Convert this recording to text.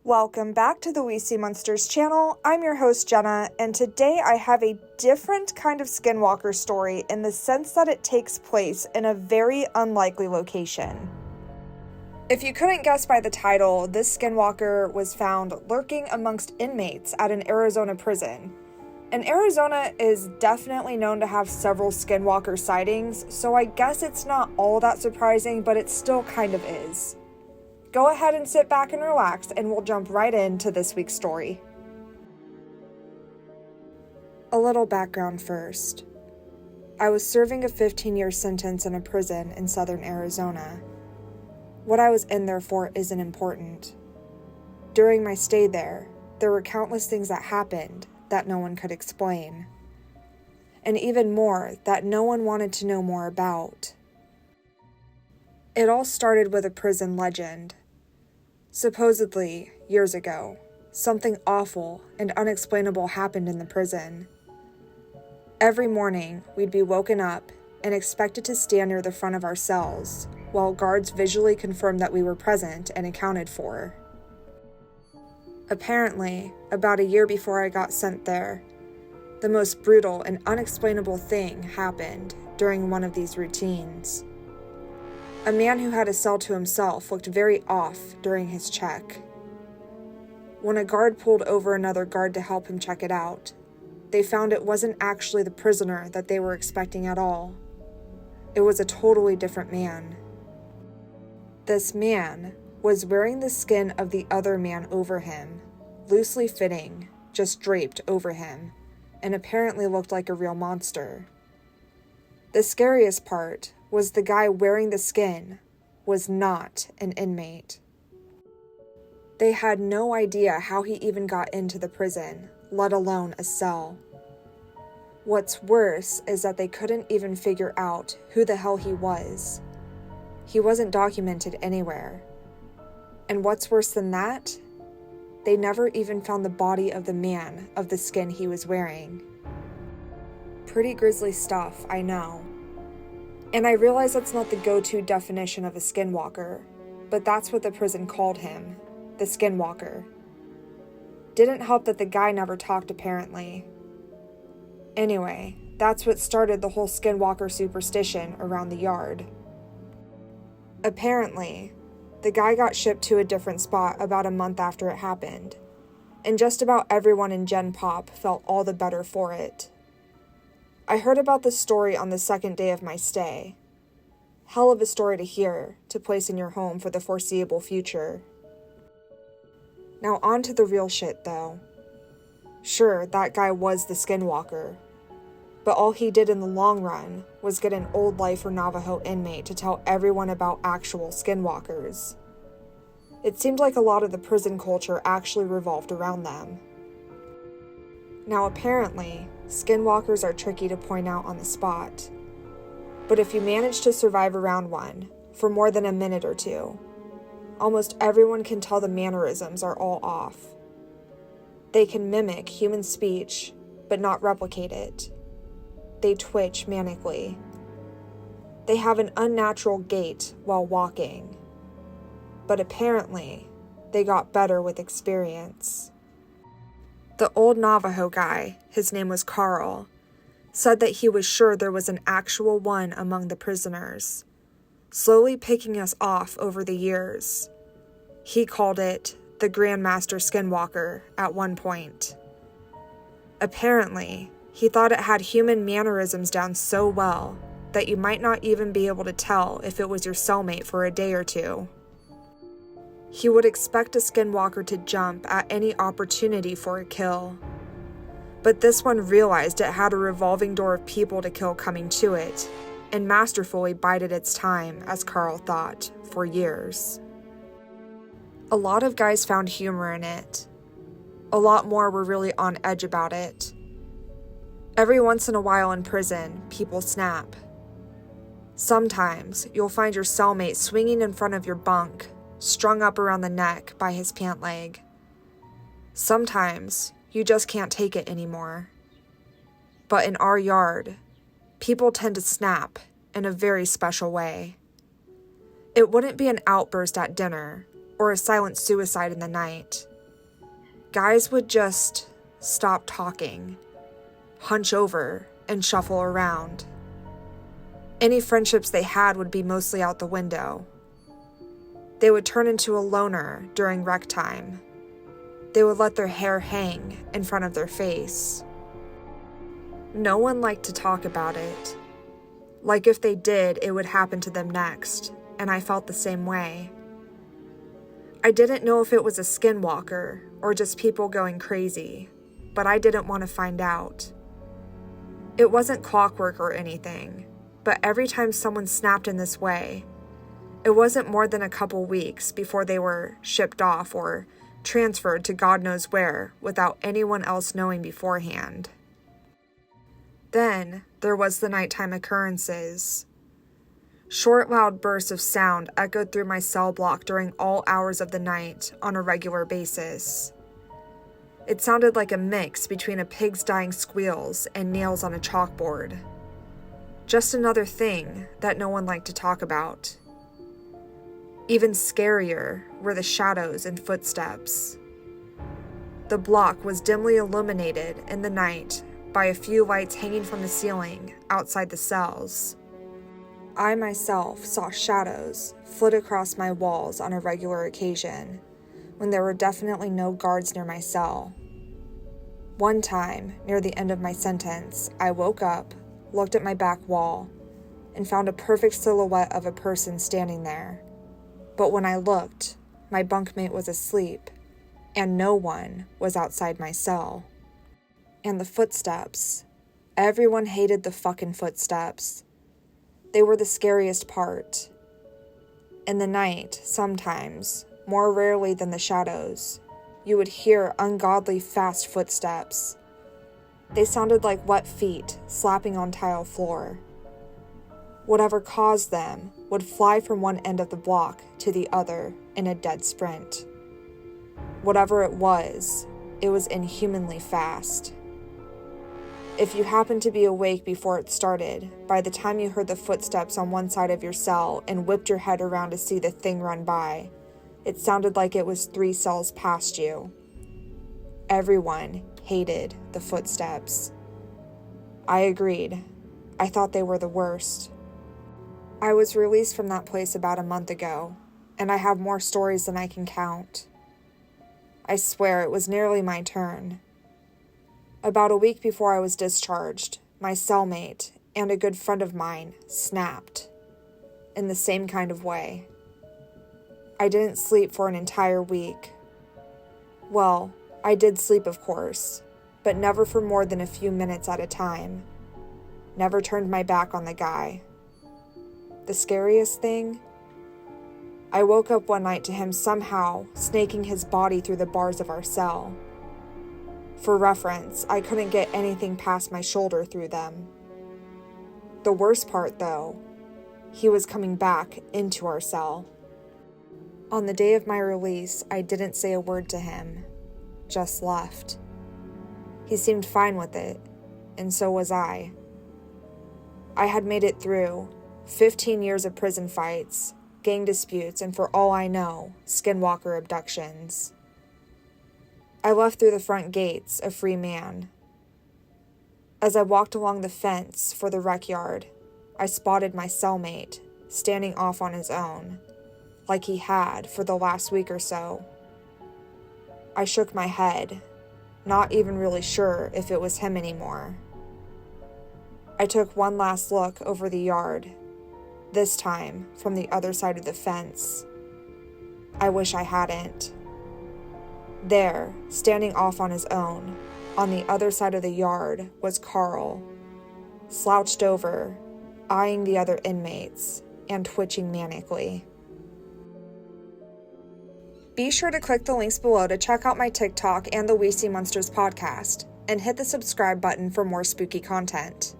Welcome back to the We See Monsters channel. I'm your host Jenna, and today I have a different kind of Skinwalker story in the sense that it takes place in a very unlikely location. If you couldn't guess by the title, this Skinwalker was found lurking amongst inmates at an Arizona prison. And Arizona is definitely known to have several Skinwalker sightings, so I guess it's not all that surprising, but it still kind of is. Go ahead and sit back and relax, and we'll jump right into this week's story. A little background first. I was serving a 15-year sentence in a prison in southern Arizona. What I was in there for isn't important. During my stay there were countless things that happened that no one could explain. And even more that no one wanted to know more about. It all started with a prison legend. Supposedly, years ago, something awful and unexplainable happened in the prison. Every morning, we'd be woken up and expected to stand near the front of our cells while guards visually confirmed that we were present and accounted for. Apparently, about a year before I got sent there, the most brutal and unexplainable thing happened during one of these routines. A man who had a cell to himself looked very off during his check. When a guard pulled over another guard to help him check it out, they found it wasn't actually the prisoner that they were expecting at all. It was a totally different man. This man was wearing the skin of the other man over him, loosely fitting, just draped over him, and apparently looked like a real monster. The scariest part was the guy wearing the skin was not an inmate. They had no idea how he even got into the prison, let alone a cell. What's worse is that they couldn't even figure out who the hell he was. He wasn't documented anywhere. And what's worse than that? They never even found the body of the man of the skin he was wearing. Pretty grisly stuff, I know. And I realize that's not the go-to definition of a skinwalker, but that's what the prison called him, the Skinwalker. Didn't help that the guy never talked, apparently. Anyway, that's what started the whole Skinwalker superstition around the yard. Apparently, the guy got shipped to a different spot about a month after it happened, and just about everyone in Gen Pop felt all the better for it. I heard about this story on the second day of my stay. Hell of a story to hear, to place in your home for the foreseeable future. Now on to the real shit, though. Sure, that guy was the Skinwalker, but all he did in the long run was get an old lifer Navajo inmate to tell everyone about actual Skinwalkers. It seemed like a lot of the prison culture actually revolved around them. Now apparently, Skinwalkers are tricky to point out on the spot. But if you manage to survive around one for more than a minute or two, almost everyone can tell the mannerisms are all off. They can mimic human speech, but not replicate it. They twitch manically. They have an unnatural gait while walking. But apparently, they got better with experience. The old Navajo guy, his name was Carl, said that he was sure there was an actual one among the prisoners, slowly picking us off over the years. He called it the Grandmaster Skinwalker at one point. Apparently, he thought it had human mannerisms down so well that you might not even be able to tell if it was your cellmate for a day or two. He would expect a Skinwalker to jump at any opportunity for a kill. But this one realized it had a revolving door of people to kill coming to it, and masterfully bided its time, as Carl thought, for years. A lot of guys found humor in it. A lot more were really on edge about it. Every once in a while in prison, people snap. Sometimes you'll find your cellmate swinging in front of your bunk, strung up around the neck by his pant leg. Sometimes you just can't take it anymore. But in our yard, people tend to snap in a very special way. It wouldn't be an outburst at dinner or a silent suicide in the night. guys would just stop talking, hunch over, and shuffle around. Any friendships they had would be mostly out the window. They would turn into a loner during rec time. They would let their hair hang in front of their face. No one liked to talk about it. Like if they did, it would happen to them next, and I felt the same way. I didn't know if it was a skinwalker or just people going crazy, but I didn't want to find out. It wasn't clockwork or anything, but every time someone snapped in this way, it wasn't more than a couple weeks before they were shipped off or transferred to God knows where without anyone else knowing beforehand. Then there was the nighttime occurrences. Short, loud bursts of sound echoed through my cell block during all hours of the night on a regular basis. It sounded like a mix between a pig's dying squeals and nails on a chalkboard. Just another thing that no one liked to talk about. Even scarier were the shadows and footsteps. The block was dimly illuminated in the night by a few lights hanging from the ceiling outside the cells. I myself saw shadows flit across my walls on a regular occasion, when there were definitely no guards near my cell. One time, near the end of my sentence, I woke up, looked at my back wall, and found a perfect silhouette of a person standing there. But when I looked, my bunkmate was asleep, and no one was outside my cell. And the footsteps. Everyone hated the fucking footsteps. They were the scariest part. In the night, sometimes, more rarely than the shadows, you would hear ungodly fast footsteps. They sounded like wet feet slapping on tile floor. Whatever caused them would fly from one end of the block to the other in a dead sprint. Whatever it was inhumanly fast. If you happened to be awake before it started, by the time you heard the footsteps on one side of your cell and whipped your head around to see the thing run by, it sounded like it was 3 cells past you. Everyone hated the footsteps. I agreed. I thought they were the worst. I was released from that place about a month ago, and I have more stories than I can count. I swear it was nearly my turn. About a week before I was discharged, my cellmate and a good friend of mine snapped, in the same kind of way. I didn't sleep for an entire week. Well, I did sleep, of course, but never for more than a few minutes at a time. Never turned my back on the guy. The scariest thing? I woke up one night to him somehow snaking his body through the bars of our cell. For reference, I couldn't get anything past my shoulder through them. The worst part, though, he was coming back into our cell. On the day of my release, I didn't say a word to him, just left. He seemed fine with it, and so was I. I had made it through 15 years of prison fights, gang disputes, and for all I know, Skinwalker abductions. I left through the front gates, a free man. As I walked along the fence for the rec yard, I spotted my cellmate, standing off on his own, like he had for the last week or so. I shook my head, not even really sure if it was him anymore. I took one last look over the yard, this time from the other side of the fence. I wish I hadn't. There, standing off on his own, on the other side of the yard, was Carl, slouched over, eyeing the other inmates, and twitching manically. Be sure to click the links below to check out my TikTok and the We See Monsters podcast, and hit the subscribe button for more spooky content.